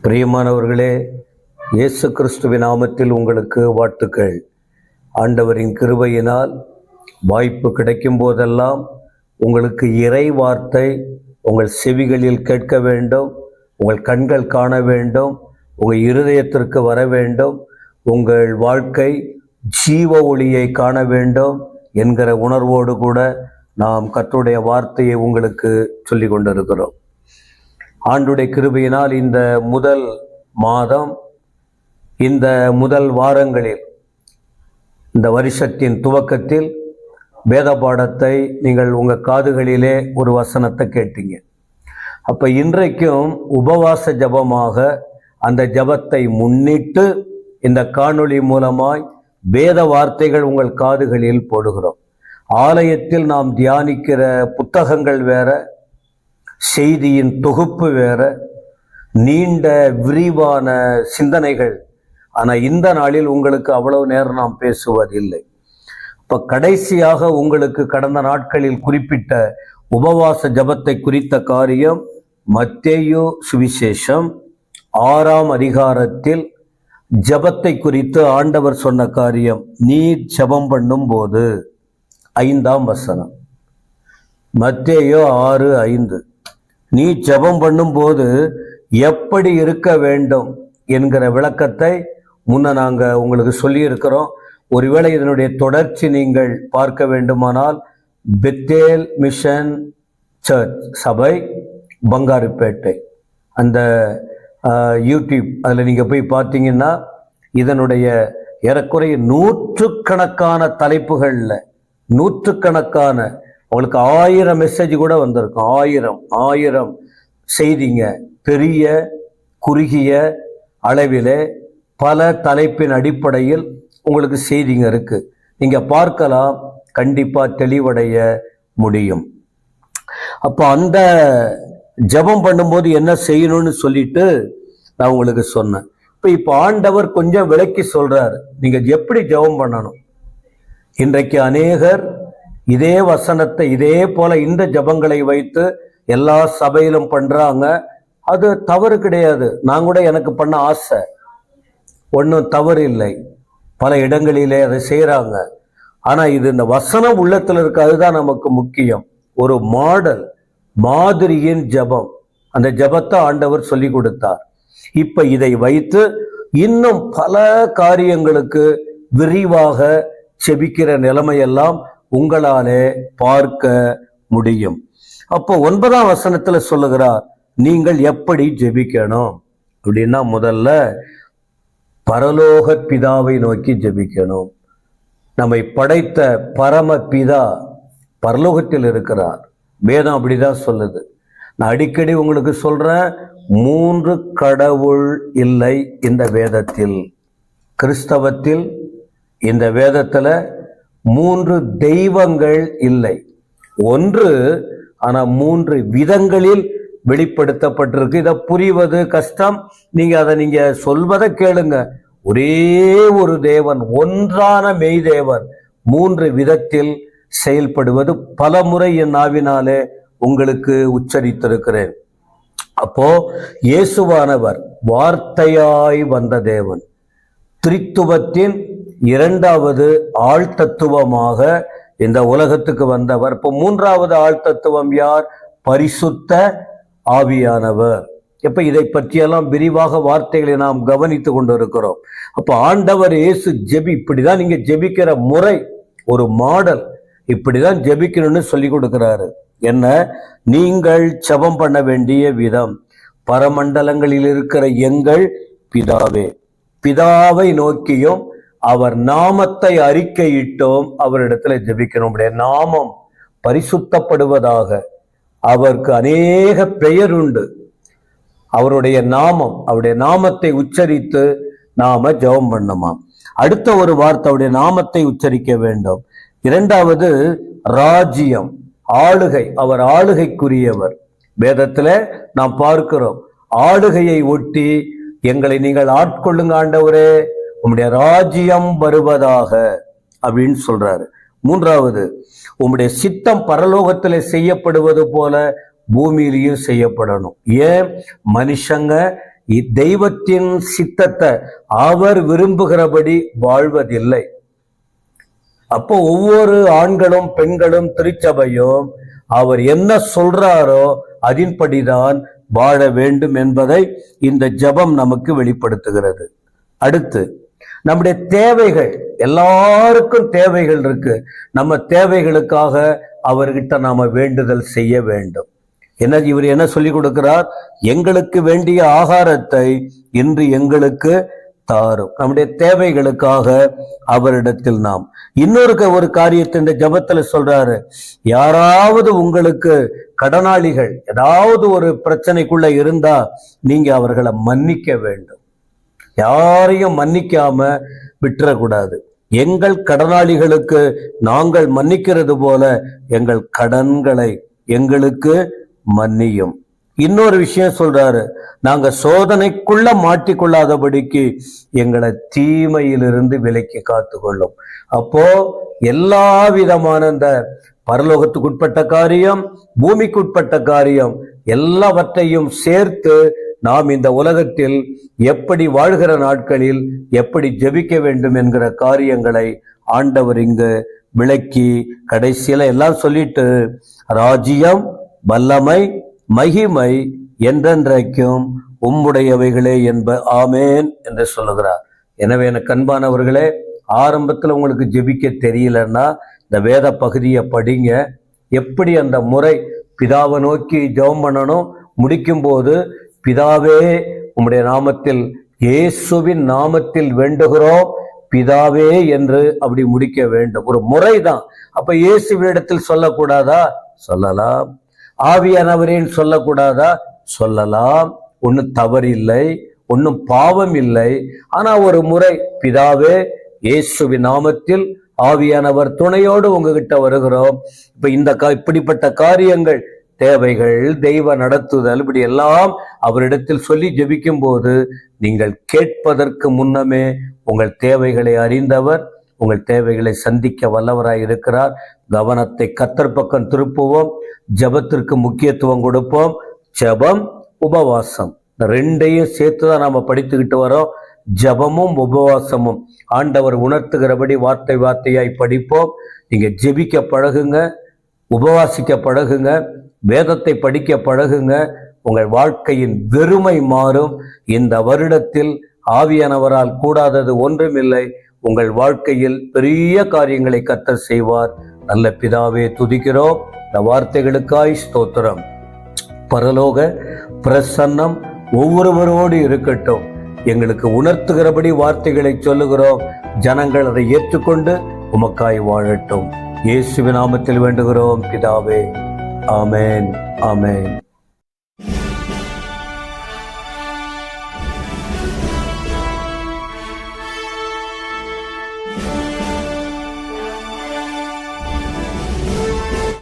பிரியமானவர்களே, இயேசு கிறிஸ்துவின் நாமத்தில் உங்களுக்கு வாழ்த்துக்கள். ஆண்டவரின் கிருபையினால் வாய்ப்பு கிடைக்கும் போதெல்லாம் உங்களுக்கு இறை வார்த்தை உங்கள் செவிகளில் கேட்க வேண்டும், உங்கள் கண்கள் காண வேண்டும், உங்கள் இருதயத்திற்கு வர வேண்டும், உங்கள் வாழ்க்கை ஜீவ ஒளியை காண வேண்டும் என்கிற உணர்வோடு கூட நாம் கர்த்தருடைய வார்த்தையை உங்களுக்கு சொல்லி கொண்டிருக்கிறோம். ஆண்டுடைய கிருபையினால் இந்த முதல் மாதம், இந்த முதல் வாரங்களில், இந்த வருஷத்தின் துவக்கத்தில் வேத பாடத்தை நீங்கள் உங்கள் காதுகளிலே ஒரு வசனத்தை கேட்டீங்க. அப்போ இன்றைக்கும் உபவாச ஜபமாக அந்த ஜபத்தை முன்னிட்டு இந்த காணொளி மூலமாய் வேத வார்த்தைகள் உங்கள் காதுகளில் போடுகிறோம். ஆலயத்தில் நாம் தியானிக்கிற புத்தகங்கள் வேற, செய்தியின் தொகுப்பு வேற, நீண்ட விரிவான சிந்தனைகள். ஆனால் இந்த நாளில் உங்களுக்கு அவ்வளவு நேரம் நாம் பேசுவதில்லை. இப்போ கடைசியாக உங்களுக்கு கடந்த நாட்களில் குறிப்பிட்ட உபவாச ஜபத்தை குறித்த காரியம் மத்தேயு சுவிசேஷம் 6ஆம் அதிகாரத்தில் ஜபத்தை குறித்து ஆண்டவர் சொன்ன காரியம். நீ ஜபம் பண்ணும் போது, 5ஆம் வசனம், மத்தேயு 6:5, நீ ஜெபம் பண்ணும்போது எப்படி இருக்க வேண்டும் என்கிற விளக்கத்தை முன்ன நாங்கள் உங்களுக்கு சொல்லியிருக்கிறோம். ஒருவேளை இதனுடைய தொடர்ச்சி நீங்கள் பார்க்க வேண்டுமானால் பெத்தேல் மிஷன் சர்ச் சபை, பங்காருப்பேட்டை, அந்த யூடியூப் அதில் நீங்கள் போய் பார்த்தீங்கன்னா இதனுடைய ஏறக்குறைய நூற்றுக்கணக்கான தலைப்புகளில் நூற்றுக்கணக்கான, உங்களுக்கு 1000 மெசேஜ் கூட வந்திருக்கும். 1000 செய்திங்க, பெரிய குறுகிய அளவிலே பல தலைப்பின் அடிப்படையில் உங்களுக்கு செய்திங்க இருக்கு. நீங்க பார்க்கலாம், கண்டிப்பா தெளிவடைய முடியும். அப்போ அந்த ஜெபம் பண்ணும்போது என்ன செய்யணும்னு சொல்லிட்டு நான் உங்களுக்கு சொன்னேன். இப்போ ஆண்டவர் கொஞ்சம் விளக்கி சொல்றாரு, நீங்க எப்படி ஜெபம் பண்ணணும். இன்றைக்கு அநேகர் இதே வசனத்தை இதே போல இந்த ஜபங்களை வைத்து எல்லா சபையிலும் பண்றாங்க. அது தவறு கிடையாது. நான் கூட எனக்கு பண்ண ஆசை, ஒன்றும் தவறு இல்லை. பல இடங்களிலே அதை செய்யறாங்க. ஆனா இது இந்த வசனம் உள்ளத்துல இருக்கு, அதுதான் நமக்கு முக்கியம். ஒரு மாடல், மாதிரியின் ஜபம், அந்த ஜபத்தை ஆண்டவர் சொல்லி கொடுத்தார். இப்ப இதை வைத்து இன்னும் பல காரியங்களுக்கு விரிவாக செபிக்கிற நிலைமையெல்லாம் உங்களாலே பார்க்க முடியும். அப்போ 9ஆம் வசனத்துல சொல்லுகிறார், நீங்கள் எப்படி ஜெபிக்கணும் அப்படின்னா, முதல்ல பரலோக பிதாவை நோக்கி ஜெபிக்கணும். நம்மை படைத்த பரம பிதா பரலோகத்தில் இருக்கிறார். வேதம் அப்படிதான் சொல்லுது. நான் அடிக்கடி உங்களுக்கு சொல்றேன், 3 கடவுள் இல்லை இந்த வேதத்தில். கிறிஸ்தவத்தில் இந்த வேதத்துல 3 தெய்வங்கள் இல்லை. ஒன்று, ஆனா 3 விதங்களில் வெளிப்படுத்தப்பட்டிருக்கு. இதை புரிவது கஷ்டம். நீங்க சொல்வதை கேளுங்க. ஒரே ஒரு தேவன், ஒன்றான மெய் தேவன் 3 விதத்தில் செயல்படுவது பல முறை என் நாவினாலே உங்களுக்கு உச்சரித்திருக்கிறேன். அப்போ இயேசுவானவர் வார்த்தையாய் வந்த தேவன், திரித்துவத்தின் 2வது ஆழ்தத்துவமாக இந்த உலகத்துக்கு வந்தவர். இப்போ 3வது ஆழ்தத்துவம் யார்? பரிசுத்த ஆவியானவர். இப்ப இதை பற்றியெல்லாம் விரிவாக வார்த்தைகளை நாம் கவனித்து கொண்டிருக்கிறோம். அப்ப ஆண்டவர் இயேசு இப்படிதான் நீங்க ஜெபிக்கிற முறை, ஒரு மாடல், இப்படிதான் ஜெபிக்கணும்னு சொல்லி கொடுக்கிறாரு. என்ன? நீங்கள் ஜெபம் பண்ண வேண்டிய விதம், பரமண்டலங்களில் இருக்கிற எங்கள் பிதாவே, பிதாவை நோக்கியும் அவர் நாமத்தை அறிக்கையிட்டோம் அவரிடத்துல ஜெபிக்கணும். நாமம் பரிசுத்தப்படுவதாக. அவருக்கு அநேக பெயர் உண்டு. அவருடைய நாமம், அவருடைய நாமத்தை உச்சரித்து நாம ஜெபம் பண்ணுமா. அடுத்த ஒரு வார்த்தை, அவருடைய நாமத்தை உச்சரிக்க வேண்டும். 2வது ராஜ்யம், ஆளுகை. அவர் ஆளுகைக்குரியவர். வேதத்துல நாம் பார்க்கிறோம், ஆளுகையை ஒட்டி எங்களை நீங்கள் ஆட்கொள்ளுங்க ஆண்டவரே, உம்முடைய ராஜ்யம் வருவதாக அப்படின்னு சொல்றாரு. 3வது, உம்முடைய சித்தம் பரலோகத்தில் செய்யப்படுவது போல பூமியிலையும் செய்யப்படணும். ஏன்? மனுஷங்க தெய்வத்தின் சித்தத்தை அவர் விரும்புகிறபடி வாழ்வதில்லை. அப்போ ஒவ்வொரு ஆண்களும் பெண்களும் திருச்சபையும் அவர் என்ன சொல்றாரோ அதன்படிதான் வாழ வேண்டும் என்பதை இந்த ஜெபம் நமக்கு வெளிப்படுத்துகிறது. அடுத்து நம்முடைய தேவைகள், எல்லாருக்கும் தேவைகள் இருக்கு. நம்ம தேவைகளுக்காக அவர்கிட்ட நாம வேண்டுதல் செய்ய வேண்டும். இவர் என்ன சொல்லி கொடுக்கிறார்? எங்களுக்கு வேண்டிய ஆகாரத்தை இன்று எங்களுக்கு தாரும். நம்முடைய தேவைகளுக்காக அவரிடத்தில் நாம் ஒரு காரியத்தை இந்த ஜெபத்துல சொல்றாரு. யாராவது உங்களுக்கு கடனாளிகள் ஏதாவது ஒரு பிரச்சனைக்குள்ள இருந்தா நீங்க அவர்களை மன்னிக்க வேண்டும். யாரையும் மன்னிக்காம விட்டுறக்கூடாது. எங்கள் கடனாளிகளுக்கு நாங்கள் மன்னிக்கிறது போல எங்கள் கடன்களை எங்களுக்கு மன்னியும். இன்னொரு விஷயம் சொல்றாரு, நாங்க சோதனைக்குள்ள மாட்டிக்கொள்ளாதபடிக்கு எங்களை தீமையிலிருந்து விலக்கி காத்துக்கொள்ளும். அப்போ எல்லா விதமான இந்த பரலோகத்துக்குட்பட்ட காரியம், பூமிக்குட்பட்ட காரியம் எல்லாவற்றையும் சேர்த்து நாம் இந்த உலகத்தில் எப்படி வாழ்கிற நாட்களில் எப்படி ஜெபிக்க வேண்டும் என்கிற காரியங்களை ஆண்டவர் இங்கு விளக்கி கடைசியில எல்லாம் சொல்லிட்டு, ராஜ்யம், வல்லமை, மகிமை என்றென்றைக்கும் உம்முடையவைகளே என்ப ஆமேன் என்று சொல்லுகிறார். எனவே எனக்கு அன்பானவர்களே, ஆரம்பத்தில் உங்களுக்கு ஜெபிக்க தெரியலன்னா இந்த வேத பகுதியை படிங்க. எப்படி அந்த முறை பிதாவை நோக்கி ஜெபம் பண்ணணும், முடிக்கும் போது பிதாவே உம்முடைய நாமத்தில், இயேசுவின் நாமத்தில் வேண்டுகிறோம் பிதாவே என்று அப்படி முடிக்க வேண்டும். ஒரு முறைதான். அப்ப இயேசுவினிடத்தில் சொல்லக்கூடாதா? சொல்லலாம். ஆவியானவரேன்னு சொல்லக்கூடாதா? சொல்லலாம். ஒன்னும் தவறில்லை, ஒன்னும் பாவம் இல்லை. ஆனா ஒரு முறை பிதாவே இயேசுவின் நாமத்தில் ஆவியானவர் துணையோடு உங்ககிட்ட வருகிறோம். இப்ப இப்படிப்பட்ட காரியங்கள், தேவைகள், தெய்வ நடத்துதல், இப்படி எல்லாம் அவரிடத்தில் சொல்லி ஜெபிக்கும் போது நீங்கள் கேட்பதற்கு முன்னமே உங்கள் தேவைகளை அறிந்தவர் உங்கள் தேவைகளை சந்திக்க வல்லவராய் இருக்கிறார். கவனத்தை கர்த்தர் பக்கம் திருப்புவோம். ஜெபத்திற்கு முக்கியத்துவம் கொடுப்போம். ஜெபம், உபவாசம், ரெண்டையும் சேர்த்துதான் நாம படித்துக்கிட்டு வரோம். ஜெபமும் உபவாசமும் ஆண்டவர் உணர்த்துகிறபடி வார்த்தை வார்த்தையாய் படிப்போம். நீங்க ஜெபிக்க பழகுங்க, உபவாசிக்க பழகுங்க, வேதத்தை படிக்க பழகுங்க. உங்கள் வாழ்க்கையின் வெறுமை மாறும். இந்த வருடத்தில் ஆவியானவரால் கூடாதது ஒன்றுமில்லை. உங்கள் வாழ்க்கையில் பெரிய காரியங்களை கர்த்தர் செய்வார். நல்ல பிதாவே, துதிக்கிறோம். இந்த வார்த்தைகளுக்காய் ஸ்தோத்திரம். பரலோக பிரசன்னம் ஒவ்வொருவரோடு இருக்கட்டும். எங்களுக்கு உணர்த்துகிறபடி வார்த்தைகளை சொல்லுகிறோம். ஜனங்கள் அதை ஏற்றுக்கொண்டு உமக்காய் வாழட்டும். இயேசுவின் நாமத்தில் வேண்டுகிறோம் பிதாவே. ஆமேன், ஆமேன்.